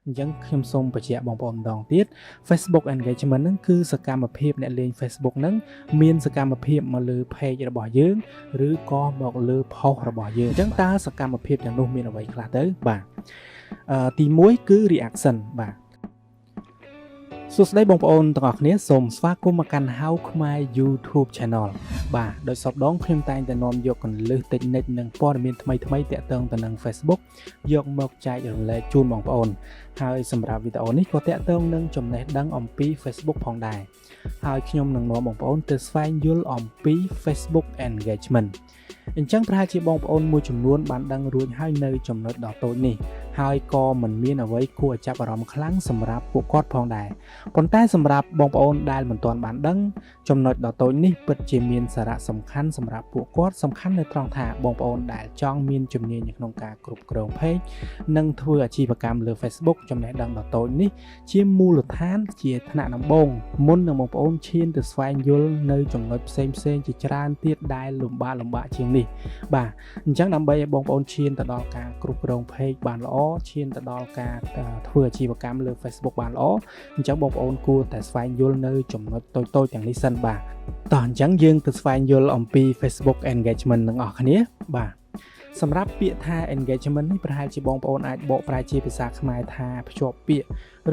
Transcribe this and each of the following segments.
អញ្ចឹងខ្ញុំសូមបញ្ជាក់បងប្អូនម្ដងទៀត Facebook engagement ហ្នឹងគឺសកម្មភាពអ្នកលេង Facebook ហ្នឹងមានសកម្មភាពមកលើ page របស់យើងឬក៏មកលើ post របស់យើងអញ្ចឹងតើសកម្មភាពទាំងនោះមានអ្វីខ្លះទៅបាទទី1គឺ reaction បាទសួស្តីបងប្អូនទាំងអស់គ្នាសូមស្វាគមន៍មកកាន់ How ខ្មែរ YouTube Channel បាទដោយសពដងខ្ញុំតែងតែនាំយកកន្លឹះ technique និងព័ត៌មានថ្មីៗទាក់ទងទៅនឹង Facebook យកមកចែករំលែកជូនបងប្អូនហើយសម្រាប់វីដេអូនេះក៏ទាក់ទងនឹងចំណេះដឹងអំពី Facebook ផងដែរហើយខ្ញុំនឹងនាំបងប្អូនទៅស្វែងយល់អំពី Facebook engagement អញ្ចឹងប្រហែលជាបងប្អូនមួយចំនួនបានដឹងរួចហើយនៅចំណុចដ៏តូចនេះហើយក៏មិនមានអ្វីគួរឲ្យចាប់អារម្មណ៍ខ្លាំងសម្រាប់ពួកគាត់ផងដែរប៉ុន្តែសម្រាប់បងប្អូនដែលមិនទាន់បានដឹងចំណុចដ៏តូចនេះពិតជាមានសារៈសំខាន់សម្រាប់ពួកគាត់សំខាន់នៅត្រង់ថាបងប្អូនដែលចង់មានជំនាញនៅក្នុងការគ្រប់គ្រង page និងធ្វើអាជីវកម្មលើ Facebook ចំណេះដឹងដ៏តូចនេះជាមូលដ្ឋានជាថ្នាក់ដំបូងមុននឹងបងប្អូនឈានទៅស្វែងយល់នៅចំណុចផ្សេងៗជាច្រើនទៀតដែលលំបាកជាងនេះបាទអញ្ចឹងដើម្បីឲ្យបងប្អូនឈានទៅដល់ការគ្រប់គ្រង page បានល្អឈានទៅដល់ការធ្វើអាជីវកម្មលើ Facebook បានល្អអញ្ចឹងបងប្អូនគួរតែស្វែងយល់នៅចំណុចតូចៗទាំងនេះសិនបាទតោះអញ្ចឹងយើងទៅស្វែងយល់អំពី Facebook engagement ទាំងអស់គ្នាបាទសម្រាប់ពាក្យថា engagement នេះប្រហែលជាបងប្អូនអាចបកប្រែជាភាសាខ្មែរថាភ្ជាប់ពាក្យ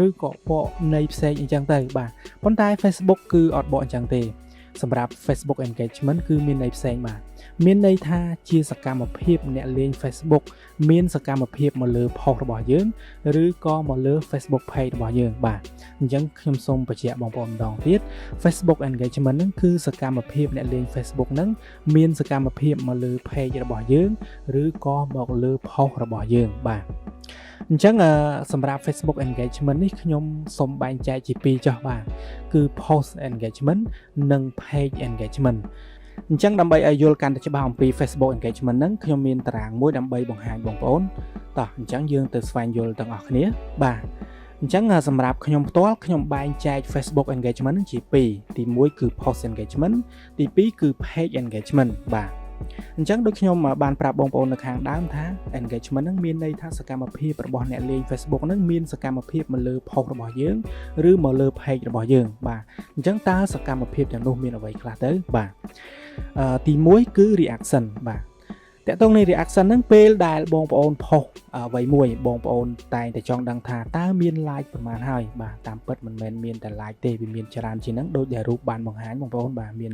ឬក៏បកន័យផ្សេងអញ្ចឹងទៅបាទប៉ុន្តែ Facebook គឺអត់បកអញ្ចឹងទេសម្រាប់ Facebook engagement គឺមានន័យផ្សេងបាទមានន័យថាជាសកម្មភាពអ្នកលេង Facebook មានសកម្មភាពមកលើ post របស់យើងឬក៏មកលើ Facebook page របស់យើងបាទអញ្ចឹងខ្ញុំសូមបញ្ជាក់បងប្អូនម្ដងទៀត Facebook engagement ហ្នឹងគឺសកម្មភាពអ្នកលេង Facebook ហ្នឹងមានសកម្មភាពមកលើ page របស់យើងឬក៏មកលើ post របស់យើងបាទអញ្ចឹងសម្រាប់ Facebook engagement នេះខ្ញុំសូមបែងចែកជាពីរចុះបាទគឺ post engagement និង page engagement អញ្ចឹងដើម្បីឲ្យយល់កាន់តែច្បាស់អំពី Facebook engagement ហ្នឹងខ្ញុំមានតារាងមួយដើម្បីបង្ហាញបងប្អូនតោះអញ្ចឹងយើងទៅស្វែងយល់ទាំងអស់គ្នាបាទអញ្ចឹងសម្រាប់ខ្ញុំផ្ទាល់ខ្ញុំបែងចែក Facebook engagement ហ្នឹងជាពីរទី1គឺ post engagement ទី2គឺ page engagement បាទអញ្ចឹងដូចខ្ញុំបានប្រាប់បងប្អូននៅខាងដើមថា engagement ហ្នឹងមានន័យថាសកម្មភាពរបស់អ្នកលេង Facebook ហ្នឹងមានសកម្មភាពមកលើ post របស់យើងឬមកលើ page របស់យើងបាទអញ្ចឹងតើសកម្មភាពទាំងនោះមានអ្វីខ្លះទៅបាទទី1គឺ reaction បាទតើតើនេះ reaction ហ្នឹងពេលដែលបងប្អូន post អ្វីមួយបងប្អូនតែងតែចង់ដឹងថាតើមាន like ប្រមាណហើយបាទតាមពិតមិនមែនមានតែ like ទេវាមានច្រើនជាងហ្នឹងដូចដែលរូបបានបង្ហាញបងប្អូនបាទមាន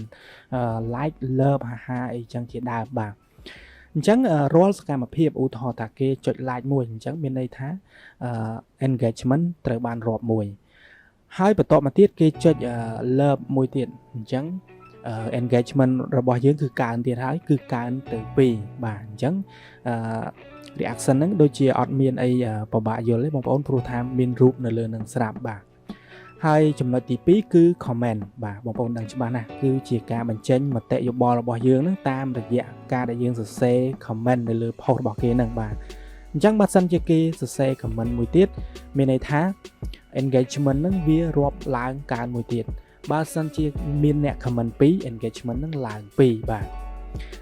like love ហាអីចឹងជាដើមបាទអញ្ចឹងរាល់សកម្មភាពឧទាហរណ៍ថាគេចុច like មួយអញ្ចឹងមានន័យថា engagement ត្រូវបានរាប់មួយហើយបន្ទាប់មកទៀតគេចុច love មួយទៀតអញ្ចឹងengagement របស់យើងគឺកើនទៀតហើយគឺកើនទៅ2បាទអញ្ចឹងreaction ហ្នឹងដូចជាអត់មានអីពិបាកយល់ទេបងប្អូនព្រោះថាមានរូបនៅលើនឹងស្រាប់បាទហើយចំណុចទី2គឺ comment បាទបងប្អូនដឹងច្បាស់ណាស់គឺជាការបញ្ចេញមតិយោបល់របស់យើងហ្នឹងតាមរយៈការដែលយើងសរសេរ comment នៅលើ post របស់គេហ្នឹងបាទអញ្ចឹងបើសិនជាគេសរសេរ comment មួយទៀតមានន័យថា engagement ហ្នឹងវារាប់ឡើងកើនមួយទៀតបើសិនជាមានអ្នក comment 2 engagement នឹងឡើង2បាទ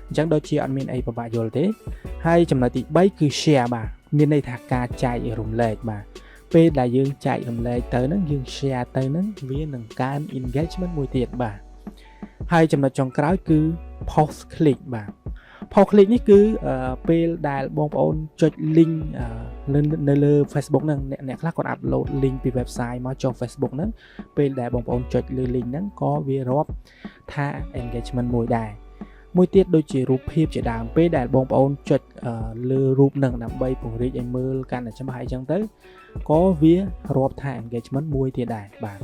អញ្ចឹងដូចជាអត់មានអីពិបាកយល់ទេហើយចំណុចទី3គឺ share បាទមានន័យថាការចែករំលែកបាទពេលដែលយើងចែករំលែកទៅហ្នឹងយើង share ទៅហ្នឹងវានឹងកើន engagement មួយទៀតបាទហើយចំណុចចុងក្រោយគឺ post click បាទ post click នេះគឺពេលដែលបងប្អូនចុច link នៅលើ Facebook ហ្នឹងអ្នកខ្លះគាត់ upload link ពី website មកចុះ Facebook ហ្នឹងពេលដែលបងប្អូនចុចលើ link ហ្នឹងក៏វារាប់ថា engagement មួយដែរមួយទៀតដូចជារូបភាពជាដើមពេលដែលបងប្អូនចុចលើរូបហ្នឹងដើម្បីពង្រីកឲ្យមើលកាន់តែច្បាស់អីចឹងទៅក៏វារាប់ថា engagement មួយទៀតដែរបាទ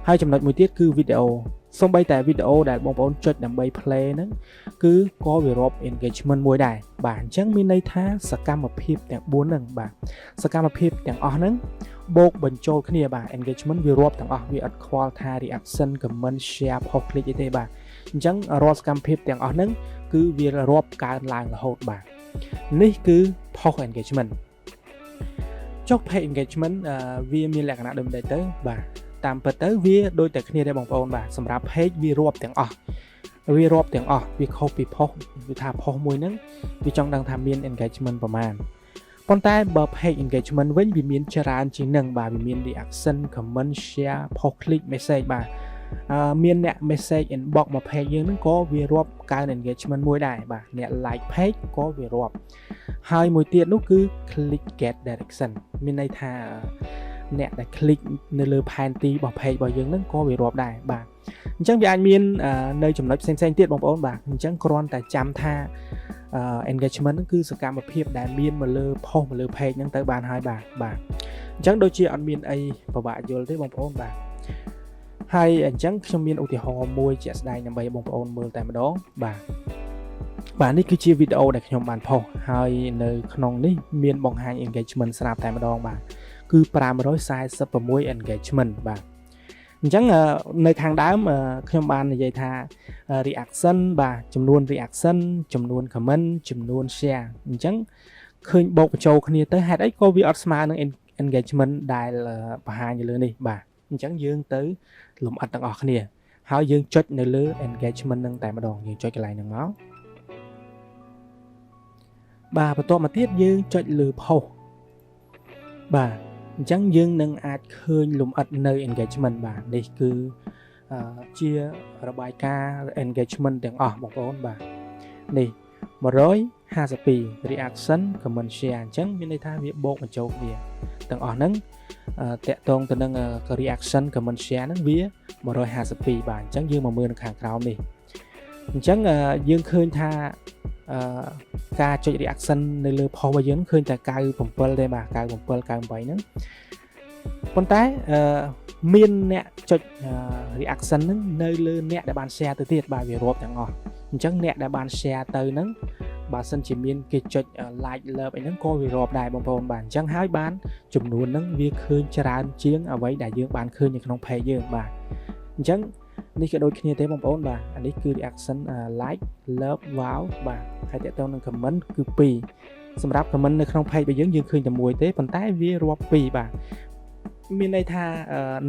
ហើយចំណុចមួយទៀតគឺ video សូម្បីតែវីដេអូដែលបងប្អូនចុចដើម្បី play ហ្នឹងគឺក៏វារាប់ engagement មួយដែរបាទអញ្ចឹងមានន័យថាសកម្មភាពទាំង4ហ្នឹងបាទសកម្មភាពទាំងអស់ហ្នឹងបូកបញ្ចូលគ្នាបាទ engagement វារាប់ទាំងអស់វាអត់ខ្វល់ថា reaction comment share post click អីទេបាទអញ្ចឹងរាល់សកម្មភាពទាំងអស់ហ្នឹងគឺវារាប់កើនឡើងរហូតបាទនេះគឺ post engagement ចុះ page engagement វាមានលក្ខណៈដូចម្ដេចទៅបាទតាមពិតទៅវាដូចតែគ្នាដែរបងប្អូនបាទសម្រាប់ page វារាប់ទាំងអស់វាខុសពី post វាថា post មួយហ្នឹងវាចង់ដឹងថាមាន engagement ប្រមាណ ប៉ុន្តែបើ page engagement វិញវាមានច្រើនជាងនឹងបាទវាមាន reaction comment share post click message បាទមានអ្នក message inbox មក page យើងហ្នឹងក៏វារាប់កើន engagement មួយដែរបាទអ្នក like page ក៏វារាប់ហើយមួយទៀតនោះគឺ click get direction មានន័យថាអ្នកដែល click នៅលើផែនទីរបស់ page របស់យើងហ្នឹងក៏វារាប់ដែរបាទអញ្ចឹងវាអាចមាននៅចំណុចផ្សេងៗទៀតបងប្អូនបាទអញ្ចឹងគ្រាន់តែចាំថា engagement ហ្នឹងគឺសកម្មភាពដែលមានមកលើ post មកលើ page ហ្នឹងទៅបានហើយបាទអញ្ចឹងដូចជាអត់មានអីពិបាកយល់ទេបងប្អូនបាទហើយអញ្ចឹងខ្ញុំមានឧទាហរណ៍មួយជាក់ស្ដែងដើម្បីបងប្អូនមើលតែម្ដងបាទនេះគឺជាវីដេអូដែលខ្ញុំបានផុសហើយនៅក្នុងនេះមានបង្ហាញ engagement ស្រាប់តែម្ដងបាទគឺ546 engagement បាទអញ្ចឹងនៅខាងដើមខ្ញុំបាននិយាយថា reaction បាទចំនួន reaction ចំនួន comment ចំនួន share អញ្ចឹងឃើញបូកបញ្ចូលគ្នាទៅហេតុអីក៏វាអត់ស្មើនឹង engagement ដែលបង្ហាញនៅលើនេះបាទអញ្ចឹងយើងទៅលម្អិតទាំងអស់គ្នាហើយយើងចុចនៅលើ engagement នឹងតែម្ដងយើងចុចកន្លែងហ្នឹងមកបាទបន្ទាប់មកទៀតយើងចុចលើ post បាទអញ្ចឹងយើងនឹងអាចឃើញលម្អិតនៅ engagement បាទនេះគឺជារបាយការណ៍ engagement ទាំងអស់បងប្អូនបាទនេះ152 reaction comment share អញ្ចឹងមានន័យថាវាបូកបញ្ចូលគ្នាទាំងអស់ហ្នឹងតាក់ទងទៅនឹង reaction comment share ហ្នឹងវា152បាទអញ្ចឹងយើងមកមើលនៅខាងក្រោមនេះអញ្ចឹងយើងឃើញថាការចុច reaction នៅលើ post របស់យើងឃើញតែ97ទេបាទ97 98ហ្នឹងប៉ុន្តែមានអ្នកចុច reaction ហ្នឹងនៅលើអ្នកដែលបាន share ទៅទៀតបាទវារាប់ទាំងអស់អញ្ចឹងអ្នកដែលបាន share ទៅហ្នឹងបើសិនជាមានគេចុច like love អីហ្នឹងក៏វារាប់ដែរបងប្អូនបាទអញ្ចឹងហើយបានចំនួនហ្នឹងវាឃើញច្រើនជាងអ្វីដែលយើងបានឃើញនៅក្នុង page យើងបាទអញ្ចឹងនេះក៏ដូចគ្នាទេបងប្អូនបាទអានេះគឺ reaction like love wow បាទហើយតើតើនឹង comment គឺ2សម្រាប់ comment នៅក្នុង page របស់យើងឃើញតែមួយទេប៉ុន្តែវារាប់2បាទមានន័យថា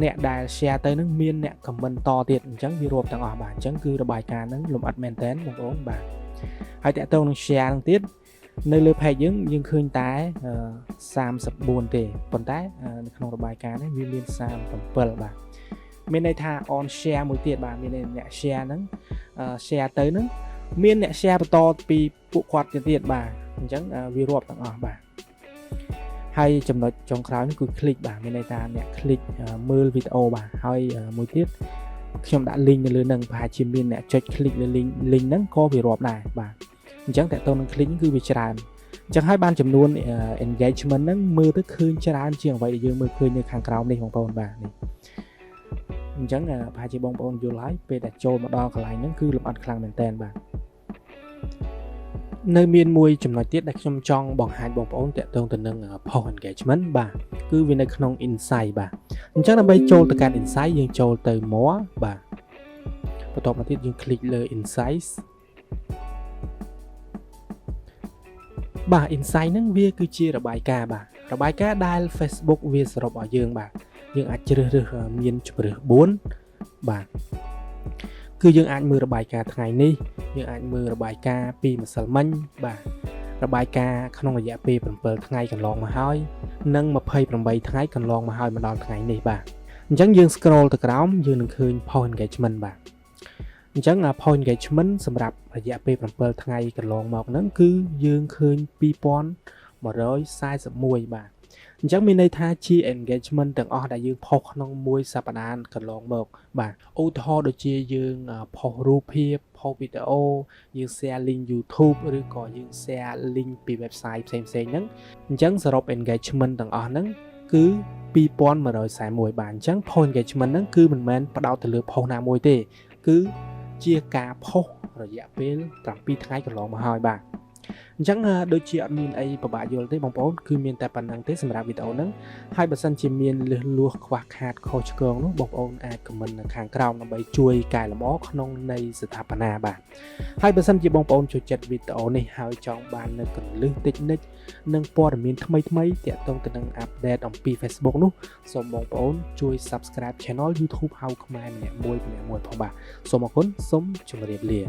អ្នកដែល share ទៅនឹងមានអ្នក comment តទៀតអញ្ចឹងវារាប់ទាំងអស់បាទអញ្ចឹងគឺរបាយការណ៍ហ្នឹងលម្អិតមែនតើបងប្អូនបាទហើយតើតើនឹង share ហ្នឹងទៀតនៅលើ page យើងឃើញតែ34ទេប៉ុន្តែនៅក្នុងរបាយការណ៍នេះវាមាន37បាទមានន័យថា on share មួយទៀតបាទមានអ្នក share ហ្នឹង share ទៅហ្នឹងមានអ្នក share បន្តពីពួកគាត់ទៀតបាទអញ្ចឹងវារាប់ទាំងអស់បាទហើយចំណុចចុងក្រោយនេះគឺ click បាទមានន័យថាអ្នក click មើលវីដេអូបាទហើយមួយទៀតខ្ញុំដាក់ link នៅលើហ្នឹងប្រហែលជាមានអ្នកចុច click លើ link ហ្នឹងក៏វារាប់ដែរបាទអញ្ចឹងតើតើនឹង click គឺវាច្រើនអញ្ចឹងហើយបានចំនួន engagement ហ្នឹងមើលទៅឃើញច្រើនជាងអ្វីដែលយើងមើលឃើញនៅខាងក្រោមនេះបងប្អូនបាទនេះអញ្ចឹងប្រហែលជាបងប្អូនយល់ហើយពេលដែលចូលមកដល់កន្លែងហ្នឹងគឺលម្អិតខ្លាំងមែនតើបាទនៅមានមួយចំណុចទៀតដែលខ្ញុំចង់បង្ហាញបងប្អូនតាក់ទងទៅនឹង post engagement បាទគឺវានៅក្នុង insight បាទអញ្ចឹងដើម្បីចូលទៅកាន់ insight យើងចូលទៅ more បាទបន្ទាប់មកទៀតយើង click លើ insights បាទ insight ហ្នឹងវាគឺជារបាយការណ៍បាទរបាយការណ៍ដែល Facebook វាសរុបឲ្យយើងបាទយើងអាចជ្រើសរើសមានជម្រើស4បាទគឺយើងអាចមើលរបាយការណ៍ថ្ងៃនេះយើងអាចមើលរបាយការណ៍ពីម្សិលមិញបាទរបាយការណ៍ក្នុងរយៈពេល7ថ្ងៃកន្លងមកហើយនិង28ថ្ងៃកន្លងមកហើយមកដល់ថ្ងៃនេះបាទអញ្ចឹងយើង scroll ទៅក្រោមយើងនឹងឃើញ post engagement បាទអញ្ចឹង post engagement សម្រាប់រយៈពេល7ថ្ងៃកន្លងមកហ្នឹងគឺយើងឃើញ2141បាទអញ្ចឹងមានន័យថាជា engagement ទាំងអស់ដែលយើងផុសក្នុងមួយសប្តាហ៍កន្លងមកបាទឧទាហរណ៍ដូចជាយើងផុសរូបភាពផុសវីដេអូយើង share link YouTube ឬក៏យើង share link ពី website ផ្សេងៗហ្នឹងអញ្ចឹងសរុប engagement ទាំងអស់ហ្នឹងគឺ2141បាទអញ្ចឹង post engagement ហ្នឹងគឺមិនមែនផ្ដោតទៅលើផុសណាមួយទេគឺជាការផុសរយៈពេល7ថ្ងៃកន្លងមកហើយបាទអញ្ចឹងដូចជាអត់មានអីពិបាកយល់ទេបងប្អូនគឺមានតែប៉ុណ្្នឹងទេសម្រាប់វីដេអូហ្នឹងហើយបើសិនជាមានលឺលួសខ្វះខាតខុសឆ្គងនោះបងប្អូនអាចខមមិននៅខាងក្រោមដើម្បីជួយកែលម្អក្នុងនៃស្ថាបនាបាទហើយបើសិនជាបងប្អូនចូលចិត្តវីដេអូនេះហើយចង់បាននៅកន្លឹះតិចនិចនិងព័ត៌មានថ្មីទាក់ទងទៅនឹងអាប់ដេតអំពី Facebook នោះសូមបងប្អូនជួយ Subscribe Channel YouTube ហៅខ្មែរម្នាក់មួយផងបាទសូមអរគុណសូមជម្រាបលា